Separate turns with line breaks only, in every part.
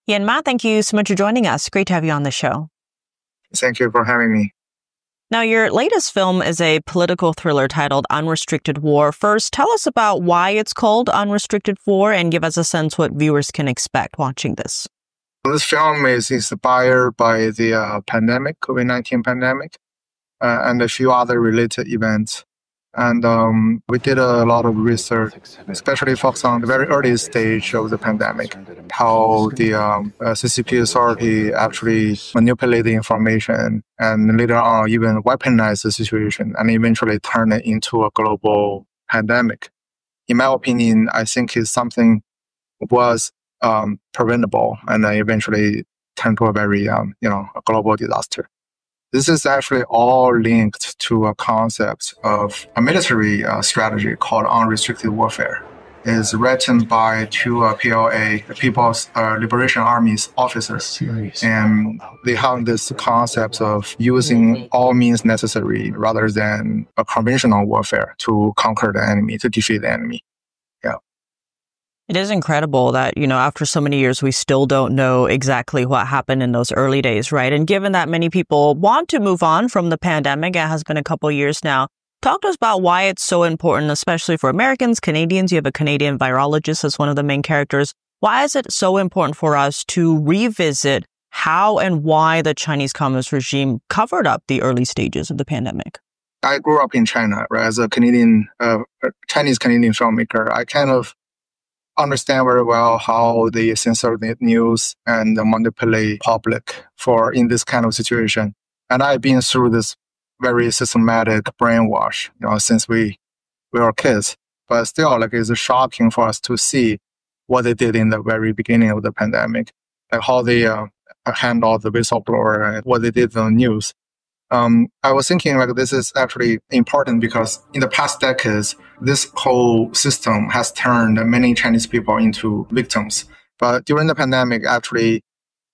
Yan Ma, thank you so much for joining us. Great to have you on the show.
Thank you for having me.
Now, your latest film is a political thriller titled Unrestricted War. First, tell us about why it's called Unrestricted War and give us a sense what viewers can expect watching this.
This film is inspired by the pandemic, COVID-19 pandemic, and a few other related events. And we did a lot of research, especially focused on the very early stage of the pandemic, how the CCP authority actually manipulated the information and later on even weaponized the situation and eventually turned it into a global pandemic. In my opinion, I think it's something was preventable and eventually turned to a very, a global disaster. This is actually all linked to a concept of a military strategy called unrestricted warfare. It's written by two PLA, People's Liberation Army's officers. And they have this concept of using all means necessary rather than a conventional warfare to conquer the enemy, to defeat the enemy.
It is incredible that, after so many years, we still don't know exactly what happened in those early days, right? And given that many people want to move on from the pandemic, it has been a couple of years now. Talk to us about why it's so important, especially for Americans, Canadians. You have a Canadian virologist as one of the main characters. Why is it so important for us to revisit how and why the Chinese Communist regime covered up the early stages of the pandemic?
I grew up in China, right? As a Chinese-Canadian filmmaker, I kind of understand very well how they censor the news and manipulate public in this kind of situation. And I've been through this very systematic brainwash, since we were kids. But still, it's shocking for us to see what they did in the very beginning of the pandemic, like how they handled the whistleblower and what they did on the news. I was thinking this is actually important because in the past decades, this whole system has turned many Chinese people into victims. But during the pandemic, actually,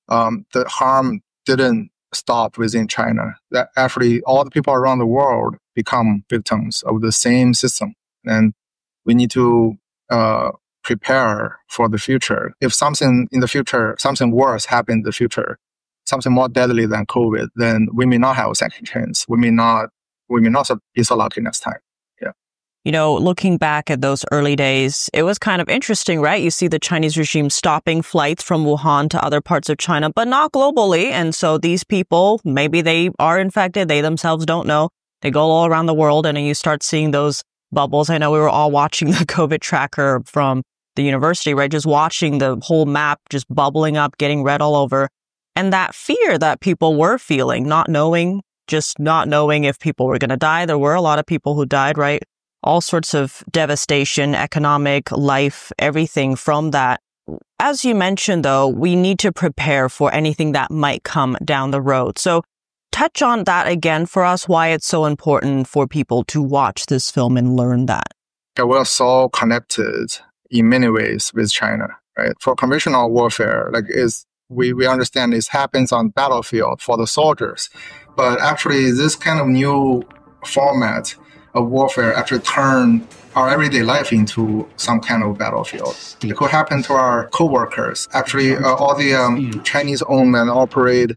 the harm didn't stop within China. That actually all the people around the world become victims of the same system. And we need to prepare for the future. If something in the future, something worse happens in the future, something more deadly than COVID, then we may not have a second chance. We may not be so lucky next time. Yeah.
Looking back at those early days, it was kind of interesting, right? You see the Chinese regime stopping flights from Wuhan to other parts of China, but not globally. And so these people, maybe they are infected. They themselves don't know. They go all around the world and you start seeing those bubbles. I know we were all watching the COVID tracker from the university, right? Just watching the whole map just bubbling up, getting red all over. And that fear that people were feeling, not knowing if people were going to die. There were a lot of people who died, right? All sorts of devastation, economic, life, everything from that. As you mentioned, though, we need to prepare for anything that might come down the road. So touch on that again for us, why it's so important for people to watch this film and learn that.
We're so connected in many ways with China, right? For conventional warfare, we understand this happens on battlefield for the soldiers. But actually, this kind of new format of warfare actually turn our everyday life into some kind of battlefield. It could happen to our co-workers. Actually, all the Chinese own and operate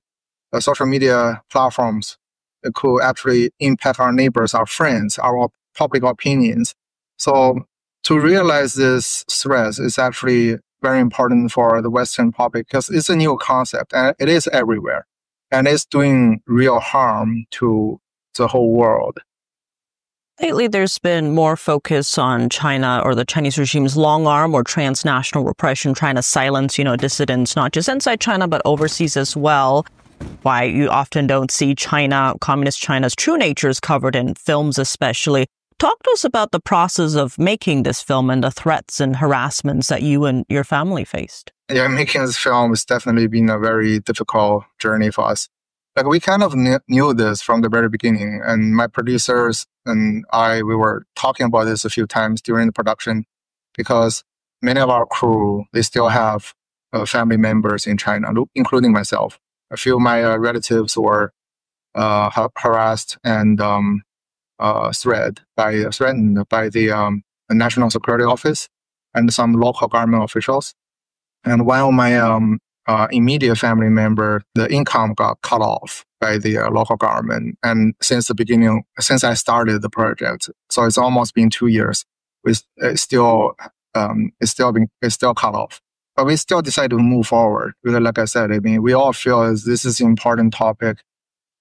social media platforms, it could actually impact our neighbors, our friends, our public opinions. So to realize this threat is actually very important for the Western public because it's a new concept and it is everywhere. And it's doing real harm to the whole world.
Lately, there's been more focus on China or the Chinese regime's long arm or transnational repression, trying to silence, dissidents, not just inside China, but overseas as well. Why you often don't see communist China's true natures covered in films especially. Talk to us about the process of making this film and the threats and harassments that you and your family faced.
Yeah, making this film has definitely been a very difficult journey for us. We kind of knew this from the very beginning, and my producers and we were talking about this a few times during the production because many of our crew, they still have family members in China, including myself. A few of my relatives were harassed and threatened by the National Security Office and some local government officials. And one of my immediate family member, the income got cut off by the local government. And since the beginning, since I started the project, so it's almost been 2 years, it's still cut off. But we still decided to move forward because, like I said, I mean, we all feel this is an important topic,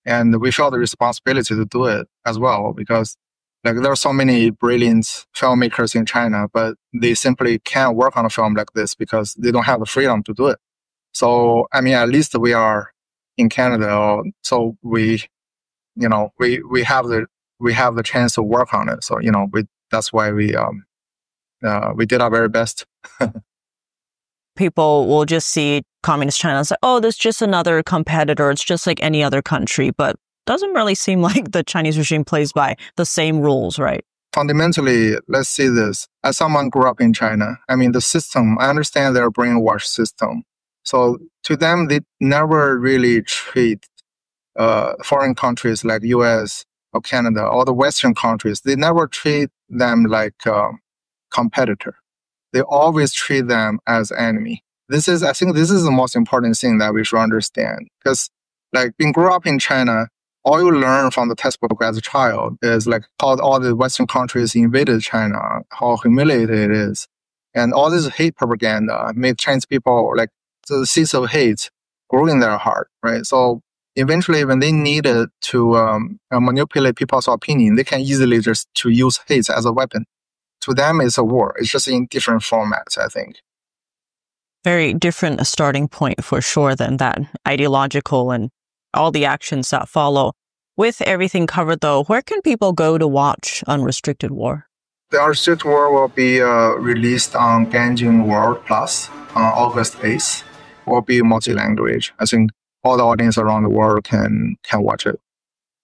and we feel the responsibility to do it as well because, like, there are so many brilliant filmmakers in China, but they simply can't work on a film like this because they don't have the freedom to do it. So, I mean, at least we are in Canada, so we have the chance to work on it. So, that's why we did our very best.
People will just see communist China and say, oh, there's just another competitor. It's just like any other country. But doesn't really seem like the Chinese regime plays by the same rules, right?
Fundamentally, let's see this. As someone grew up in China, I mean, the system, I understand their brainwash system. So to them, they never really treat foreign countries like US or Canada or the Western countries. They never treat them like a competitor. They always treat them as enemy. I think this is the most important thing that we should understand. Because, like, being grew up in China, all you learn from the textbook as a child is like how all the Western countries invaded China, how humiliated it is. And all this hate propaganda made Chinese people, like, the seeds of hate grew in their heart, right? So eventually, when they needed to manipulate people's opinion, they can easily just to use hate as a weapon. To them, it's a war. It's just in different formats, I think.
Very different starting point for sure than that ideological and all the actions that follow. With everything covered, though, where can people go to watch Unrestricted War?
The Unrestricted War will be released on Gan Jing World Plus on August 8th. Will be multi-language. I think all the audience around the world can watch it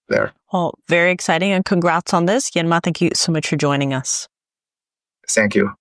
there.
Well, very exciting, and congrats on this. Yanma, thank you so much for joining us.
Thank you.